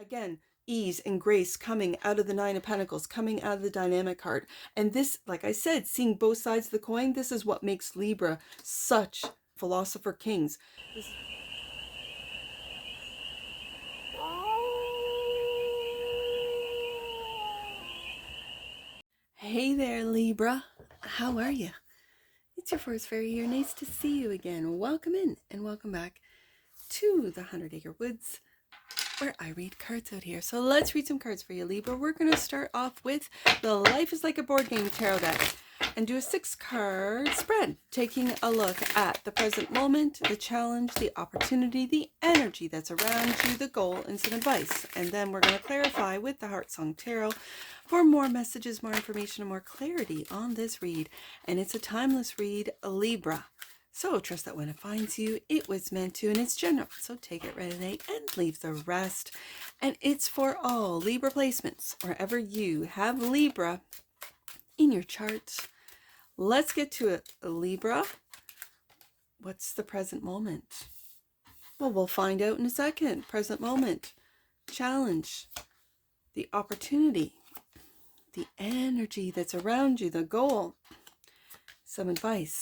Again, ease and grace coming out of the Nine of Pentacles, coming out of the dynamic card. And this, like I said, seeing both sides of the coin, this is what makes Libra such philosopher kings. Hey there, Libra. How are you? It's your Forest Fairy here. Nice to see you again. Welcome in and welcome back to the 100 Acre Woods, where I read cards out here. So let's read some cards for you, Libra. We're going to start off with the Life is Like a Board Game tarot deck and do a 6-card spread, taking a look at the present moment, the challenge, the opportunity, the energy that's around you, the goal, and some advice. And then we're going to clarify with the HEARTSONG Tarot for more messages, more information, and more clarity on this read. And it's a timeless read, Libra. So trust that when it finds you, it was meant to, and it's general. So take it, resonate, and leave the rest. And it's for all Libra placements, wherever you have Libra in your chart. Let's get to it, Libra. What's the present moment? Well, we'll find out in a second. Present moment, challenge, the opportunity, the energy that's around you, the goal, some advice.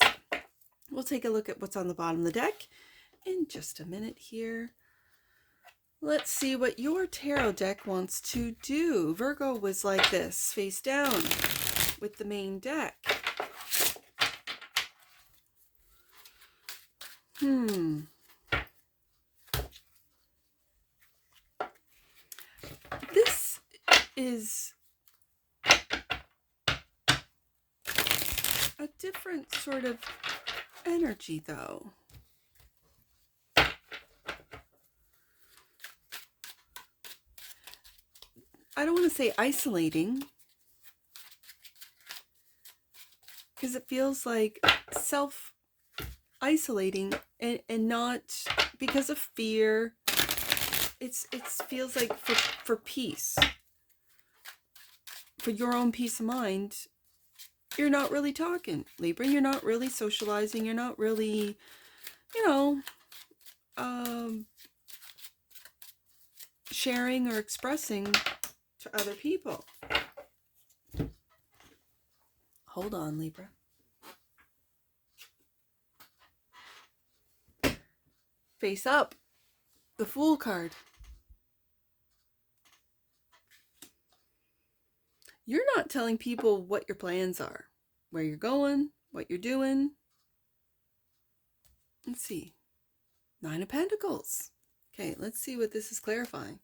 We'll take a look at what's on the bottom of the deck in just a minute here. Let's see what your tarot deck wants to do. Virgo was like this, face down with the main deck. This is a different sort of energy, though. I don't want to say isolating, because it feels like self-isolating and not because of fear. It feels like for peace, for your own peace of mind. You're not really talking, Libra. You're not really socializing. You're not really, sharing or expressing to other people. Hold on, Libra. Face up. The Fool card. You're not telling people what your plans are, where you're going, what you're doing. Let's see. 9 of Pentacles. Okay, let's see what this is clarifying.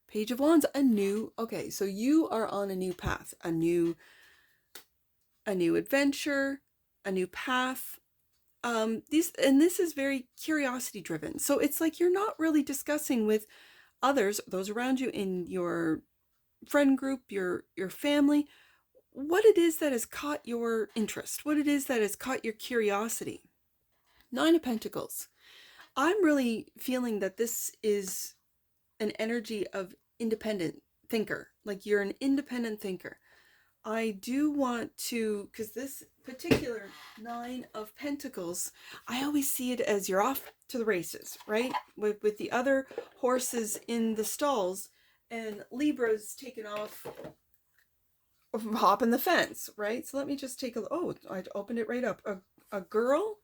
Page of Wands, okay, so you are on a new path, a new adventure, a new path. This is very curiosity driven. So it's like you're not really discussing with others, those around you in your friend group, your family, what it is that has caught your interest, what it is that has caught your curiosity. 9 of Pentacles. I'm really feeling that this is an energy of independent thinker. Like you're an independent thinker. I do want to, because this particular 9 of Pentacles, I always see it as you're off to the races, right? With the other horses in the stalls, and Libra's taken off, hopping the fence, right? So let me just take a look. Oh, I opened it right up. A girl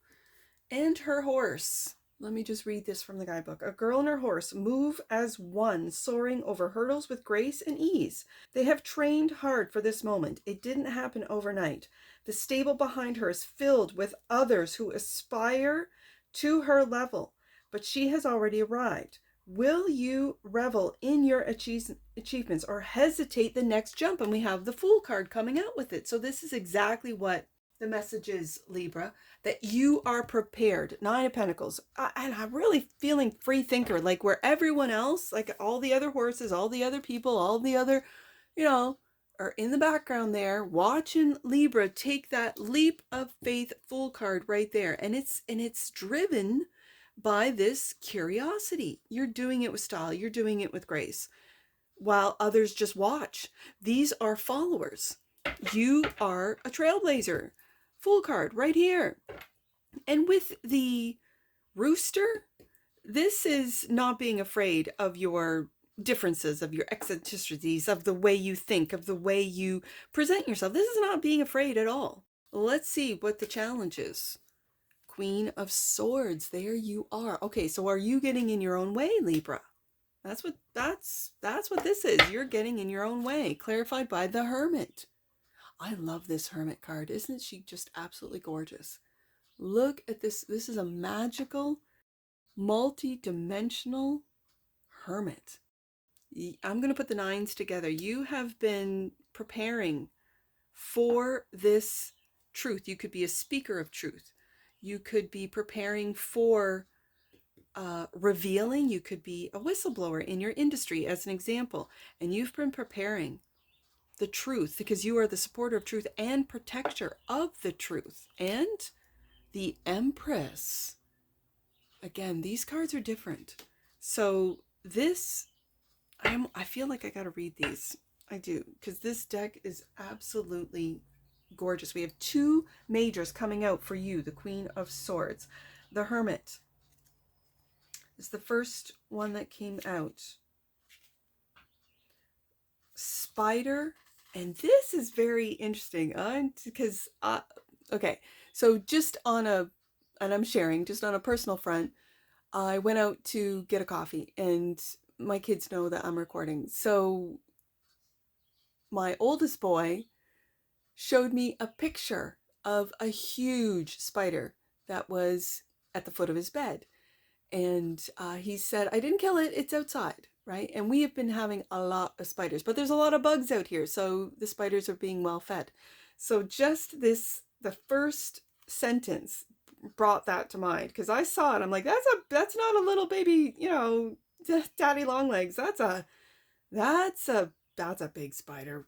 and her horse. Let me just read this from the guidebook. A girl and her horse move as one, soaring over hurdles with grace and ease. They have trained hard for this moment. It didn't happen overnight. The stable behind her is filled with others who aspire to her level, but she has already arrived. Will you revel in your achievements or hesitate the next jump? And we have the Fool card coming out with it. So this is exactly what the message is, Libra, that you are prepared. 9 of Pentacles. And I'm really feeling free thinker, like where everyone else, like all the other horses, all the other people, all the other, are in the background there watching Libra take that leap of faith Fool card right there. And it's driven by this curiosity. You're doing it with style. You're doing it with grace, while others just watch. These are followers. You are a trailblazer. Fool card right here. And with the rooster, this is not being afraid of your differences, of your eccentricities, of the way you think, of the way you present yourself. This is not being afraid at all. Let's see what the challenge is. Queen of Swords, there you are. Okay, so are you getting in your own way, Libra? That's what this is. You're getting in your own way, clarified by the Hermit. I love this Hermit card. Isn't she just absolutely gorgeous? Look at this. This is a magical, multi-dimensional Hermit. I'm going to put the nines together. You have been preparing for this truth. You could be a speaker of truth. You could be preparing for revealing. You could be a whistleblower in your industry, as an example. And you've been preparing the truth because you are the supporter of truth and protector of the truth. And the Empress. Again, these cards are different. So this, I feel like I got to read these. I do, because this deck is absolutely gorgeous. We have two majors coming out for you. The Queen of Swords. The Hermit is the first one that came out. Spider. And this is very interesting because, okay, so just on a, and I'm sharing, just on a personal front, I went out to get a coffee and my kids know that I'm recording. So my oldest boy showed me a picture of a huge spider that was at the foot of his bed. And he said, I didn't kill it, it's outside, right? And we have been having a lot of spiders, but there's a lot of bugs out here. So the spiders are being well fed. So just this, the first sentence brought that to mind because I saw it. I'm like, that's not a little baby, daddy long legs. That's a big spider.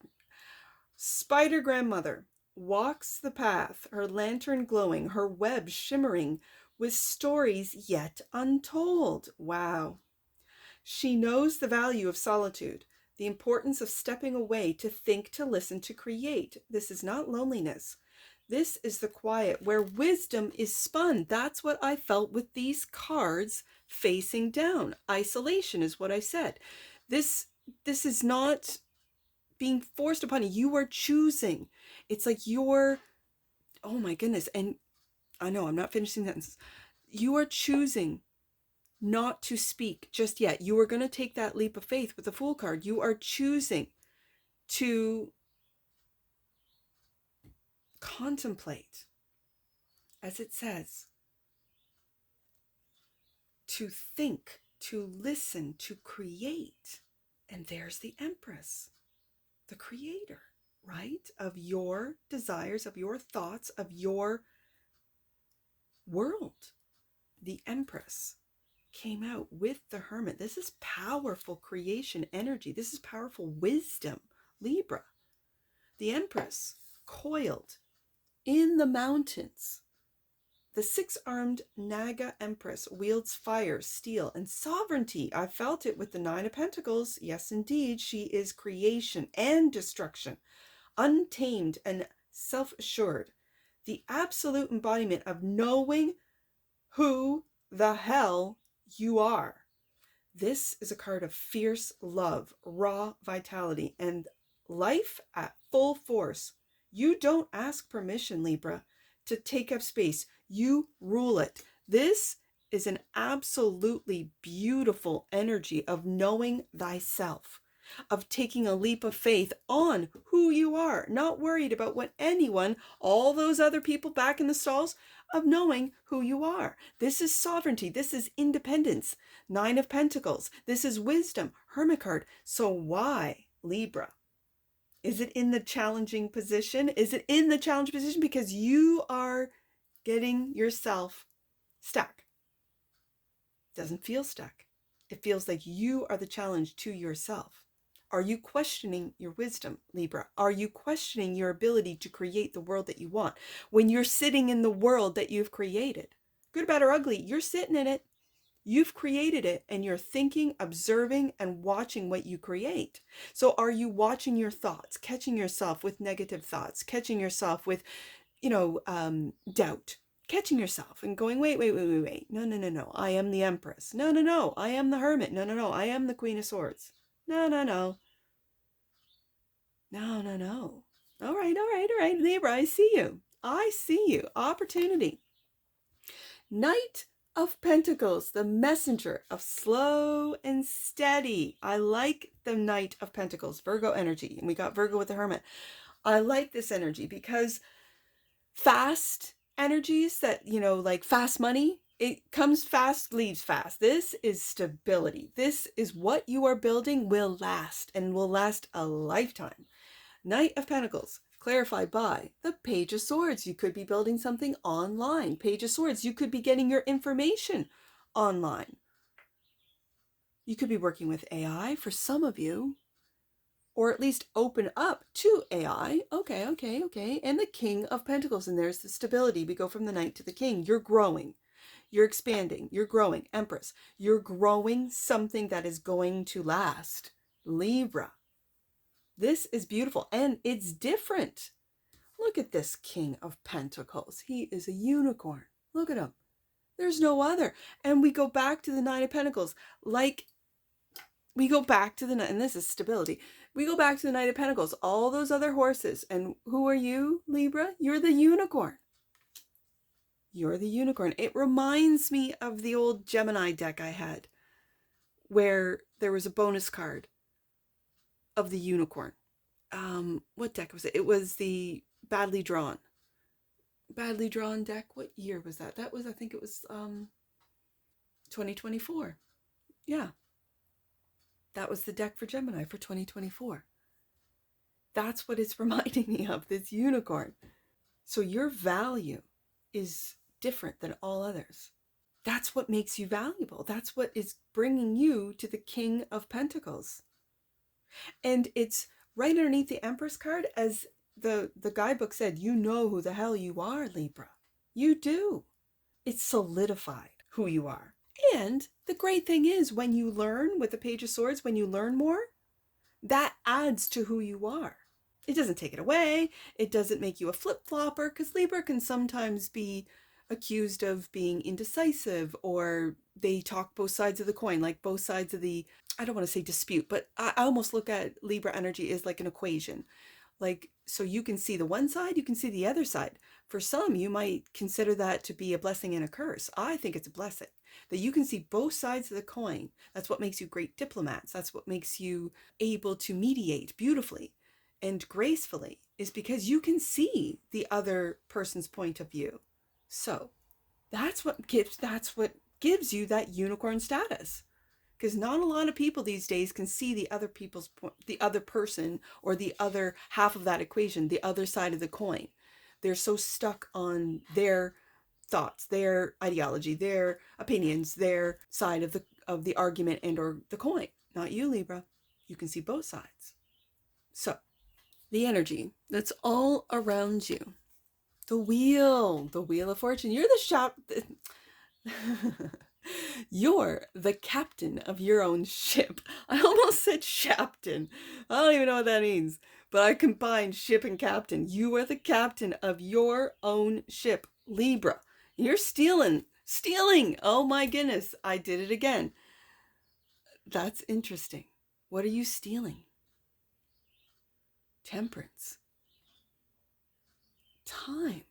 Spider grandmother walks the path, her lantern glowing, her web shimmering with stories yet untold. Wow. She knows the value of solitude, the importance of stepping away to think, to listen, to create. This is not loneliness. This is the quiet where wisdom is spun. That's what I felt with these cards facing down. Isolation is what I said. This is not being forced upon you. You are choosing. It's like you're, oh my goodness. And I know I'm not finishing sentences. You are choosing not to speak just yet. You are going to take that leap of faith with the Fool card. You are choosing to contemplate, as it says, to think, to listen, to create. And there's the Empress, the creator, right? Of your desires, of your thoughts, of your world. The Empress came out with the Hermit. This is powerful creation energy. This is powerful wisdom, Libra. The Empress coiled in the mountains. The six-armed Naga Empress wields fire, steel, and sovereignty. I felt it with the Nine of Pentacles. Yes, indeed, she is creation and destruction, untamed and self-assured. The absolute embodiment of knowing who the hell you are. This is a card of fierce love, raw vitality, and life at full force. You don't ask permission, Libra, to take up space. You rule it. This is an absolutely beautiful energy of knowing thyself, of taking a leap of faith on who you are, not worried about what anyone, all those other people back in the stalls, of knowing who you are. This is sovereignty. This is independence. Nine of Pentacles. This is wisdom. Hermit card. So why, Libra? Is it in the challenging position? Is it in the challenging position because you are getting yourself stuck? It doesn't feel stuck. It feels like you are the challenge to yourself. Are you questioning your wisdom, Libra? Are you questioning your ability to create the world that you want? When you're sitting in the world that you've created, good, bad, or ugly, you're sitting in it. You've created it and you're thinking, observing, and watching what you create. So are you watching your thoughts, catching yourself with negative thoughts, catching yourself with, doubt, catching yourself and going, wait. No. I am the Empress. No. I am the Hermit. No. I am the Queen of Swords. No, no, no. No, no, no. All right, all right, all right. Libra, I see you. I see you. Opportunity. Knight of Pentacles, the messenger of slow and steady. I like the Knight of Pentacles, Virgo energy. And we got Virgo with the Hermit. I like this energy because fast energies that, like fast money, it comes fast, leaves fast. This is stability. This is what you are building will last and will last a lifetime. Knight of Pentacles, clarified by the Page of Swords. You could be building something online. Page of Swords, you could be getting your information online. You could be working with AI for some of you, or at least open up to AI. Okay, okay, okay. And the King of Pentacles, and there's the stability. We go from the Knight to the King. You're growing. You're expanding. You're growing. Empress, you're growing something that is going to last. Libra. This is beautiful, and it's different. Look at this King of Pentacles. He is a unicorn. Look at him. There's no other. And we go back to the Nine of Pentacles. Like, we go back to the, and this is stability. We go back to the Knight of Pentacles, all those other horses. And who are you, Libra? You're the unicorn. You're the unicorn. It reminds me of the old Gemini deck I had, where there was a bonus card of the unicorn. What deck was it? It was the badly drawn deck. What year was that? That was, I think it was 2024. Yeah, that was the deck for Gemini for 2024. That's what it's reminding me of, this unicorn. So your value is different than all others. That's what makes you valuable. That's what is bringing you to the King of Pentacles. And it's right underneath the Empress card, as the guidebook said, you know who the hell you are, Libra. You do. It's solidified who you are. And the great thing is, when you learn with the Page of Swords, when you learn more, that adds to who you are. It doesn't take it away. It doesn't make you a flip-flopper, because Libra can sometimes be accused of being indecisive, or they talk both sides of the coin, like both sides of the, I don't want to say dispute, but I almost look at Libra energy as like an equation. Like, so you can see the one side, you can see the other side. For some, you might consider that to be a blessing and a curse. I think it's a blessing that you can see both sides of the coin. That's what makes you great diplomats. That's what makes you able to mediate beautifully and gracefully, is because you can see the other person's point of view. So that's what gives you that unicorn status. Because not a lot of people these days can see the other people's point, the other person, or the other half of that equation, the other side of the coin. They're so stuck on their thoughts, their ideology, their opinions, their side of the argument and or the coin. Not you, Libra. You can see both sides. So the energy that's all around you, the wheel of fortune. You're the shop. You're the captain of your own ship. I almost said shaptain. I don't even know what that means, but I combined ship and captain. You are the captain of your own ship, Libra. You're stealing. Oh my goodness, I did it again. That's interesting. What are you stealing? Temperance. Time.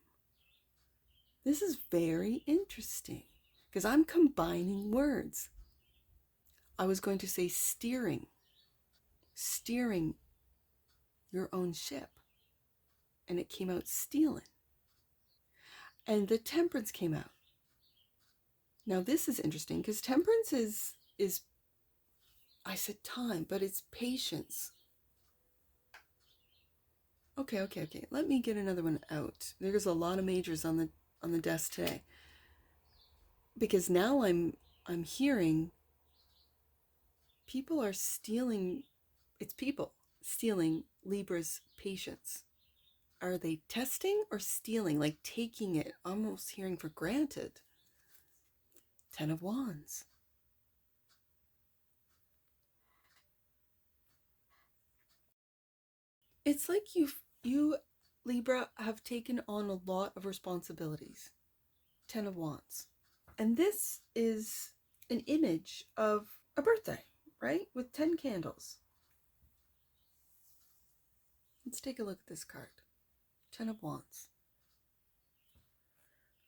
This is very interesting, because I'm combining words. I was going to say steering your own ship, and it came out stealing. And the temperance came out. Now this is interesting, because temperance is I said time, but it's patience. Okay. Let me get another one out. There's a lot of majors on the desk today, because now I'm hearing people are stealing. It's people stealing Libra's patience. Are they testing or stealing? Like taking it, almost hearing for granted. 10 of Wands. It's like you, Libra, have taken on a lot of responsibilities. 10 of Wands. And this is an image of a birthday, right? With 10 candles. Let's take a look at this card. Ten of Wands.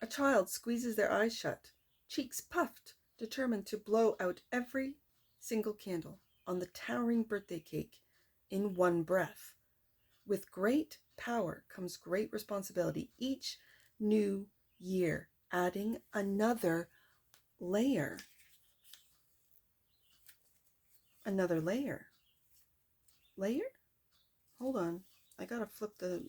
A child squeezes their eyes shut, cheeks puffed, determined to blow out every single candle on the towering birthday cake in one breath. With great power comes great responsibility. Each new year adding another layer. Another layer. Layer? Hold on. I gotta flip the...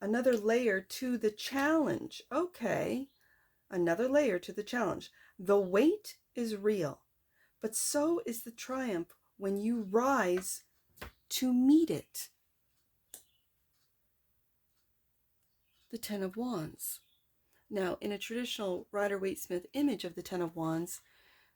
Another layer to the challenge. Okay. Another layer to the challenge. The weight is real, but so is the triumph when you rise to meet it. The Ten of Wands. Now, in a traditional Rider-Waite-Smith image of the Ten of Wands,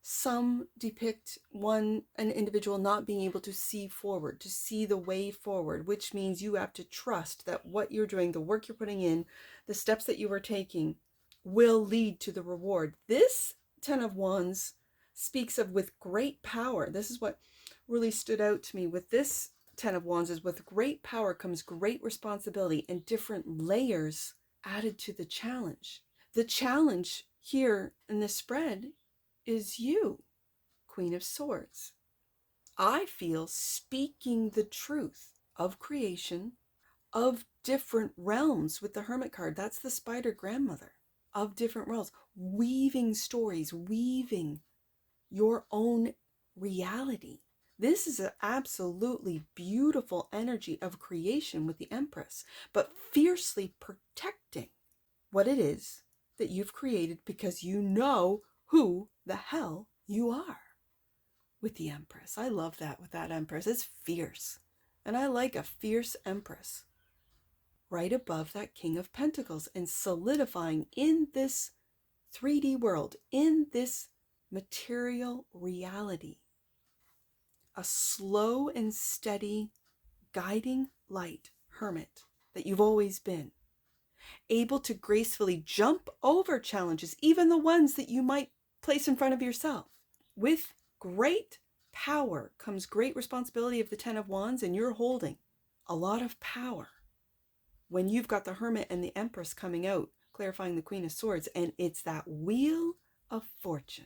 some depict an individual not being able to see forward, to see the way forward, which means you have to trust that what you're doing, the work you're putting in, the steps that you are taking will lead to the reward. This Ten of Wands speaks of with great power. This is what really stood out to me with this Ten of Wands, is with great power comes great responsibility and different layers added to the challenge. The challenge here in this spread is you, Queen of Swords. I feel speaking the truth of creation, of different realms with the Hermit card. That's the spider grandmother of different realms, weaving stories, weaving your own reality. This is an absolutely beautiful energy of creation with the Empress, but fiercely protecting what it is that you've created because you know who the hell you are with the Empress. I love that with that Empress. It's fierce. And I like a fierce Empress right above that King of Pentacles and solidifying in this 3D world, in this material reality, a slow and steady guiding light hermit that you've always been, able to gracefully jump over challenges, even the ones that you might place in front of yourself. With great power comes great responsibility of the Ten of Wands, and you're holding a lot of power when you've got the Hermit and the Empress coming out, clarifying the Queen of Swords, and it's that Wheel of Fortune.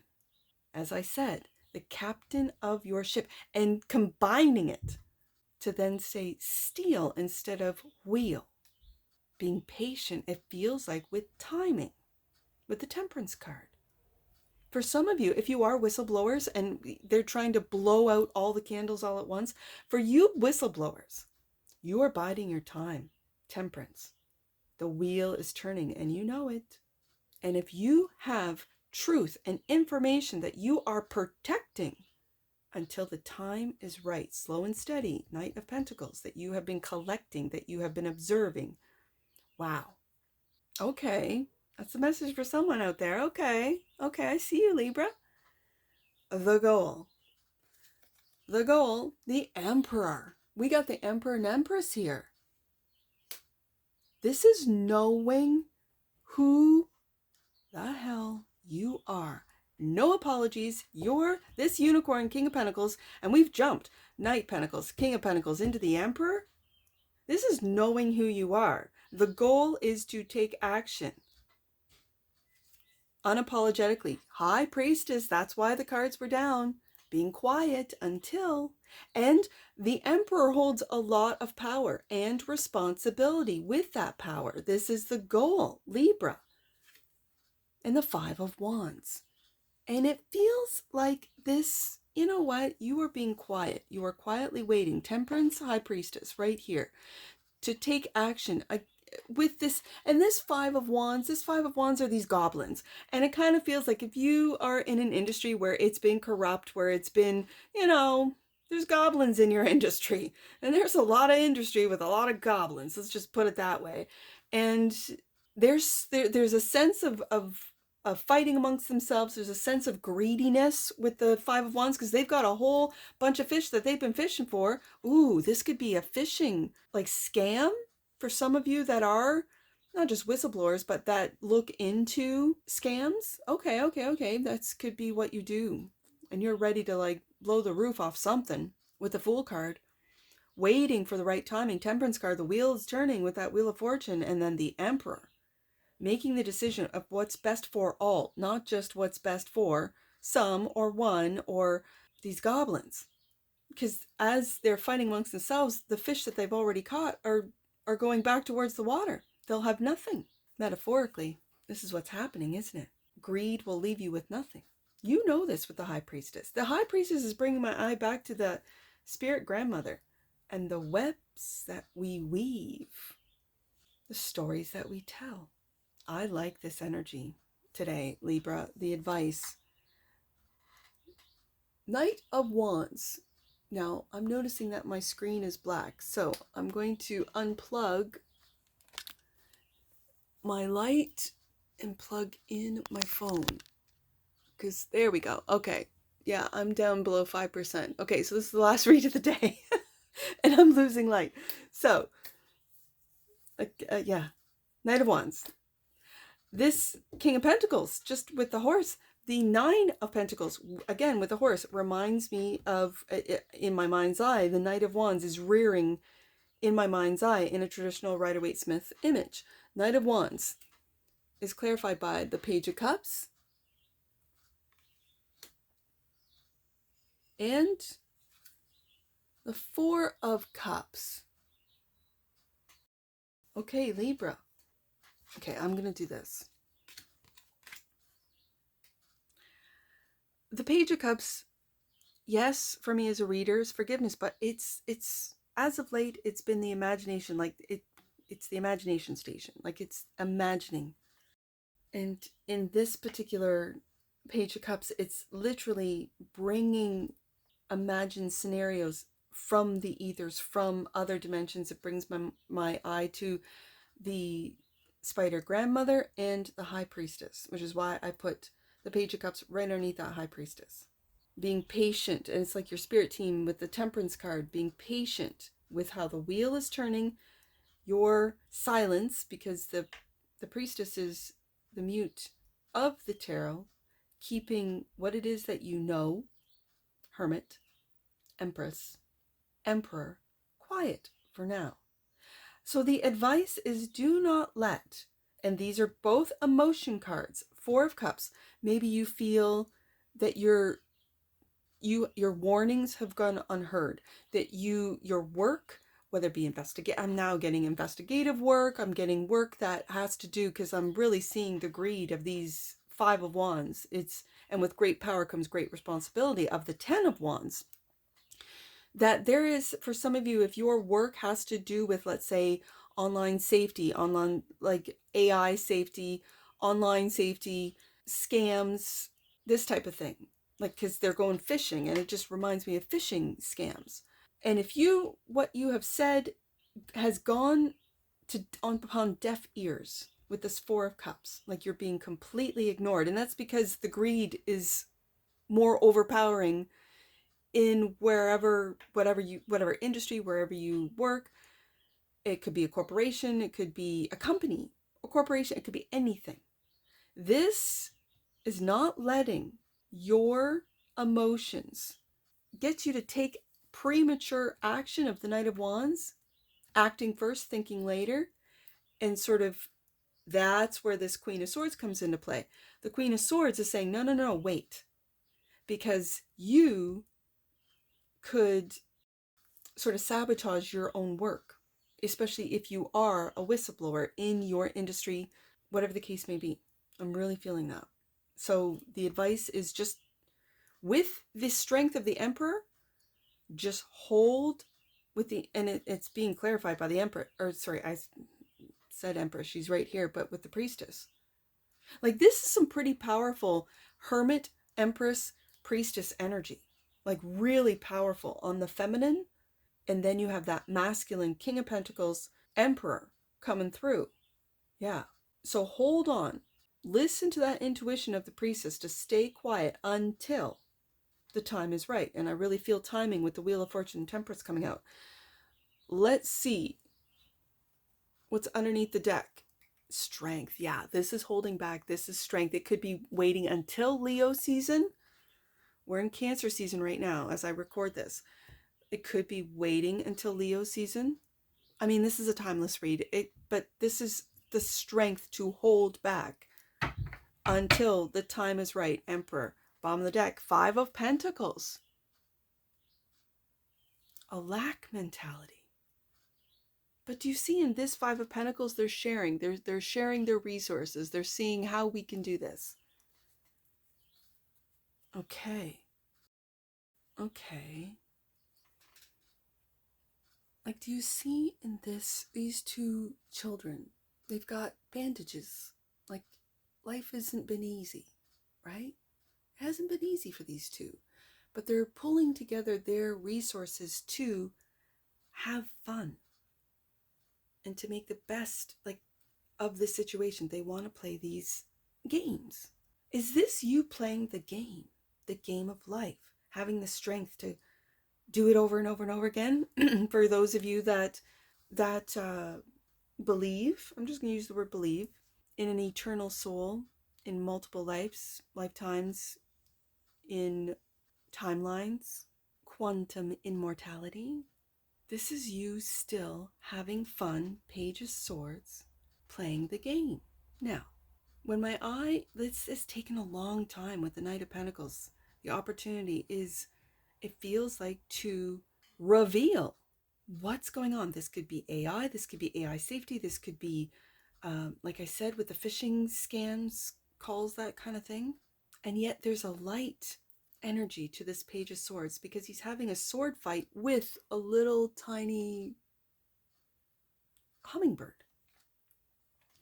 As I said, the captain of your ship, and combining it to then say steel instead of wheel. Being patient, it feels like, with timing, with the Temperance card. For some of you, if you are whistleblowers and they're trying to blow out all the candles all at once, for you whistleblowers, you are biding your time. Temperance. The wheel is turning and you know it. And if you have truth and information that you are protecting until the time is right, slow and steady, Knight of Pentacles, that you have been collecting, that you have been observing. Wow. Okay. That's a message for someone out there. Okay. Okay, I see you, Libra. The goal. The goal, the Emperor. We got the Emperor and Empress here. This is knowing who the hell you are. No apologies. You're this unicorn, King of Pentacles, and we've jumped Knight Pentacles, King of Pentacles into the Emperor. This is knowing who you are. The goal is to take action. Unapologetically. High Priestess, that's why the cards were down. Being quiet until... And the Emperor holds a lot of power and responsibility with that power. This is the goal, Libra. And the Five of Wands. And it feels like this, you know what? You are being quiet. You are quietly waiting. Temperance, High Priestess, right here. To take action with this. And this Five of Wands are these goblins. And it kind of feels like if you are in an industry where it's been corrupt, where it's been, you know, there's goblins in your industry. And there's a lot of industry with a lot of goblins. Let's just put it that way. And there's a sense of fighting amongst themselves. There's a sense of greediness with the Five of Wands because they've got a whole bunch of fish that they've been fishing for. Ooh, this could be a fishing like scam for some of you that are not just whistleblowers, but that look into scams. Okay. That could be what you do. And you're ready to like blow the roof off something with the Fool card. waiting for the right timing. Temperance card, the wheel is turning with that Wheel of Fortune, and then the Emperor, making the decision of what's best for all, not just what's best for some or one or these goblins. Because as they're fighting amongst themselves, the fish that they've already caught are going back towards the water. They'll have nothing. Metaphorically, this is what's happening, isn't it? Greed will leave you with nothing. You know this with the High Priestess. The High Priestess is bringing my eye back to the spirit grandmother and the webs that we weave, the stories that we tell. I like this energy today, Libra. The advice. Knight of Wands. Now, I'm noticing that my screen is black, so I'm going to unplug my light and plug in my phone. Because there we go. Okay. Yeah, I'm down below 5%. Okay, so this is the last read of the day. And I'm losing light. So, yeah. Knight of Wands. This King of Pentacles, just with the horse. The Nine of Pentacles, again with the horse, reminds me of, in my mind's eye, the Knight of Wands is rearing in my mind's eye in a traditional Rider-Waite-Smith image. Knight of Wands is clarified by the Page of Cups and the Four of Cups. Okay, Libra. Okay, I'm going to do this. The Page of Cups, yes, for me as a reader is forgiveness, but it's as of late, it's been the imagination, like it's the imagination station, like it's imagining. And in this particular Page of Cups, it's literally bringing imagined scenarios from the ethers, from other dimensions. It brings my eye to the spider grandmother and the High Priestess, which is why I put the Page of Cups right underneath that High Priestess. Being patient, and it's like your spirit team with the Temperance card, being patient with how the wheel is turning, your silence, because the Priestess is the mute of the tarot, keeping what it is that you know, Hermit, Empress, Emperor, quiet for now. So the advice is do not let, and these are both emotion cards, Four of Cups. Maybe you feel that your warnings have gone unheard, that your work, whether it be I'm now getting investigative work, I'm getting work that has to do, because I'm really seeing the greed of these Five of Wands. And with great power comes great responsibility of the Ten of Wands. That there is, for some of you, if your work has to do with, let's say, online safety, online, like AI safety, online safety, scams, this type of thing, like, because they're going fishing, and it just reminds me of phishing scams. And if what you have said has gone upon deaf ears with this Four of Cups, like you're being completely ignored, and that's because the greed is more overpowering in whatever industry, wherever you work. It could be a corporation, it could be a company, a corporation, it could be anything. This is not letting your emotions get you to take premature action of the Knight of Wands, acting first, thinking later, and sort of that's where this Queen of Swords comes into play. The Queen of Swords is saying, no, wait, because you could sort of sabotage your own work, especially if you are a whistleblower in your industry, whatever the case may be. I'm really feeling that. So the advice is just, with the strength of the Emperor, just hold with it's being clarified by the Emperor, or sorry, I said Empress, she's right here, but with the Priestess. Like, this is some pretty powerful Hermit, Empress, Priestess energy, like really powerful on the feminine. And then you have that masculine King of Pentacles, Emperor coming through. Yeah. So hold on. Listen to that intuition of the Priestess to stay quiet until the time is right. And I really feel timing with the Wheel of Fortune and Temperance coming out. Let's see what's underneath the deck. Strength. Yeah, this is holding back. This is strength. It could be waiting until Leo season. We're in Cancer season right now as I record this. It could be waiting until Leo season. I mean, this is a timeless read, but this is the strength to hold back until the time is right. Emperor, bottom of the deck, 5 of Pentacles. A lack mentality. But do you see in this 5 of Pentacles, they're sharing. They're sharing their resources. They're seeing how we can do this. Okay. Okay. Like, do you see in this, these 2 children, they've got bandages. Like, life hasn't been easy, right? It hasn't been easy for these 2. But they're pulling together their resources to have fun and to make the best, like, of the situation. They want to play these games. Is this you playing the game of life, having the strength to do it over and over and over again? For those of you that believe, I'm just going to use the word believe, in an eternal soul, in multiple lifetimes, in timelines, quantum immortality. This is you still having fun, Page of Swords, playing the game. Now, when this has taken a long time with the Knight of Pentacles. The opportunity is, it feels like, to reveal what's going on. This could be AI, this could be AI safety, this could be, like I said, with the phishing scams, calls, that kind of thing. And yet there's a light energy to this Page of Swords because he's having a sword fight with a little tiny hummingbird,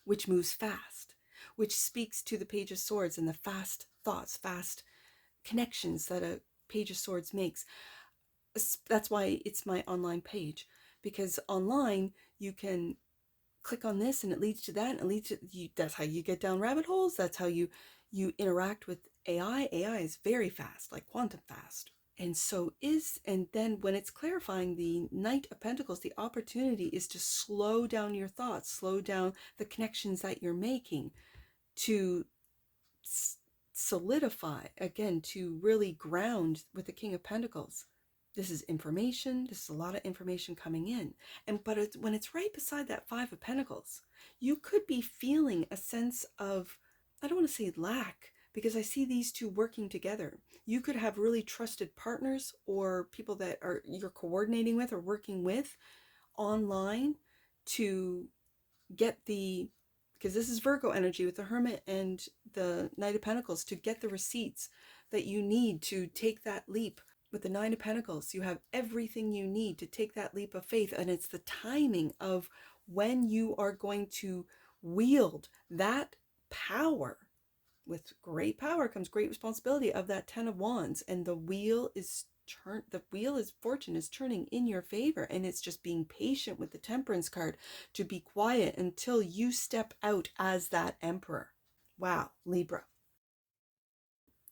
which moves fast, which speaks to the Page of Swords and the fast thoughts, fast connections that a Page of Swords makes. That's why it's my online page, because online you can click on this and it leads to that, and it leads to you. That's how you get down rabbit holes. That's how you interact with AI. AI is very fast, like quantum fast. And then when it's clarifying the Knight of Pentacles, the opportunity is to slow down your thoughts, slow down the connections that you're making, to solidify, again, to really ground with the King of Pentacles. This is information. This is a lot of information coming in. But when it's right beside that 5 of Pentacles, you could be feeling a sense of, I don't want to say lack, because I see these 2 working together. You could have really trusted partners or people that you're coordinating with or working with online to get because this is Virgo energy with the Hermit and the Knight of Pentacles, to get the receipts that you need to take that leap. With the 9 of Pentacles, you have everything you need to take that leap of faith, and it's the timing of when you are going to wield that power. With great power comes great responsibility of that 10 of Wands, and the wheel is fortune is turning in your favor, and it's just being patient with the Temperance card to be quiet until you step out as that Emperor. Wow, Libra.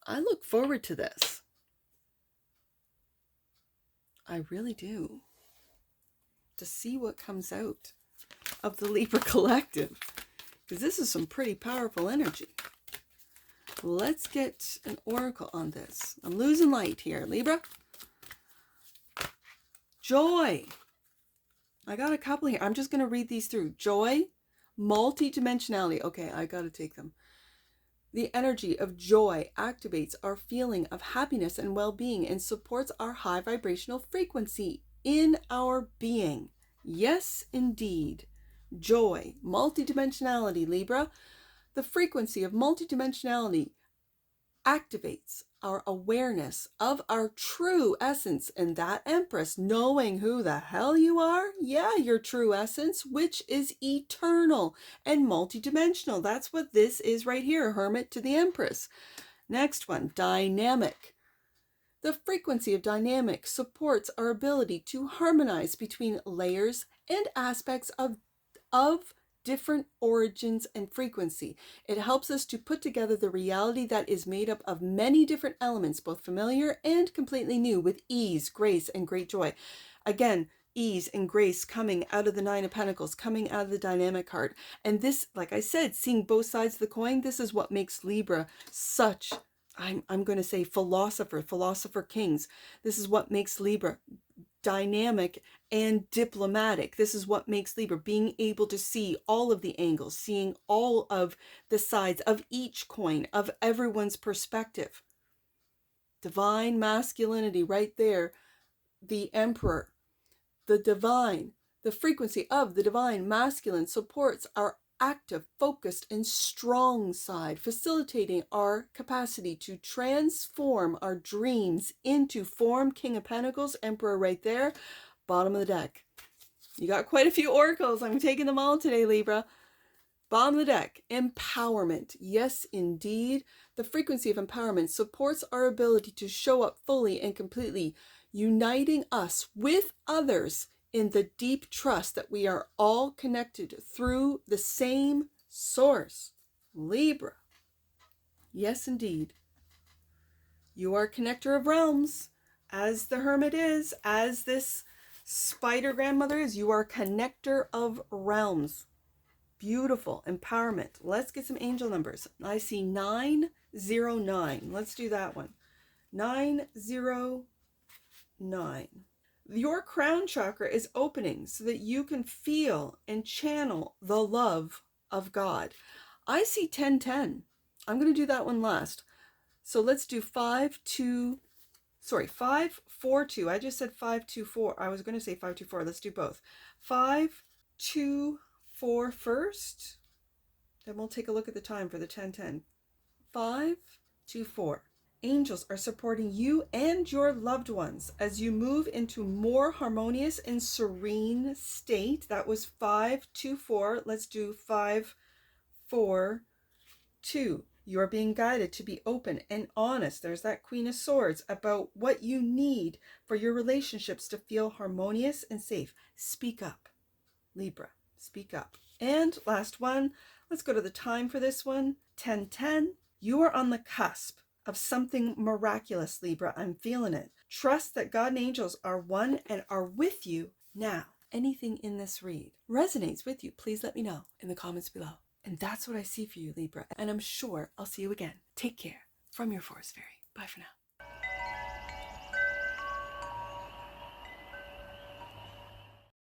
I look forward to this. I really do. To see what comes out of the Libra collective, because this is some pretty powerful energy. Let's get an oracle on this. I'm losing light here, Libra. Joy. I got a couple here. I'm just going to read these through. Joy, multidimensionality. Okay, I got to take them. The energy of joy activates our feeling of happiness and well-being and supports our high vibrational frequency in our being. Yes, indeed. Joy, multidimensionality, Libra. The frequency of multidimensionality activates our awareness of our true essence, and that Empress, knowing who the hell you are, yeah, your true essence, which is eternal and multidimensional. That's what this is right here, Hermit to the Empress. Next one, dynamic. The frequency of dynamic supports our ability to harmonize between layers and aspects of different origins and frequency. It helps us to put together the reality that is made up of many different elements, both familiar and completely new, with ease, grace, and great joy. Again, ease and grace coming out of the 9 of Pentacles, coming out of the dynamic card. And this, like I said, seeing both sides of the coin, this is what makes Libra such, I'm going to say philosopher kings. This is what makes Libra dynamic and diplomatic. This is what makes Libra, being able to see all of the angles, seeing all of the sides of each coin, of everyone's perspective. Divine masculinity right there, the Emperor, the divine, the frequency of the divine masculine supports our active, focused, and strong side, facilitating our capacity to transform our dreams into form. King of Pentacles, Emperor right there, bottom of the deck. You got quite a few oracles. I'm taking them all today, Libra. Bottom of the deck, empowerment. Yes, indeed. The frequency of empowerment supports our ability to show up fully and completely, uniting us with others in the deep trust that we are all connected through the same source. Libra. Yes, indeed. You are a connector of realms, as the Hermit is, as this spider grandmother is. You are a connector of realms. Beautiful. Empowerment. Let's get some angel numbers. I see 909. Let's do that one. 909. Your crown chakra is opening so that you can feel and channel the love of God. I see 1010. I'm going to do that one last. So let's do 542. I just said 524. I was going to say 524. Let's do both. 524 first. Then we'll take a look at the time for the 1010. 524. Angels are supporting you and your loved ones as you move into more harmonious and serene state. That was 524. Let's do 542. You're being guided to be open and honest. There's that Queen of Swords about what you need for your relationships to feel harmonious and safe. Speak up, Libra. Speak up. And last one. Let's go to the time for this one. 10:10. You are on the cusp of something miraculous, Libra. I'm feeling it. Trust that God and angels are one and are with you now. Anything in this read resonates with you, please let me know in the comments below. And that's what I see for you, Libra. And I'm sure I'll see you again. Take care. From your Forest Fairy. Bye for now.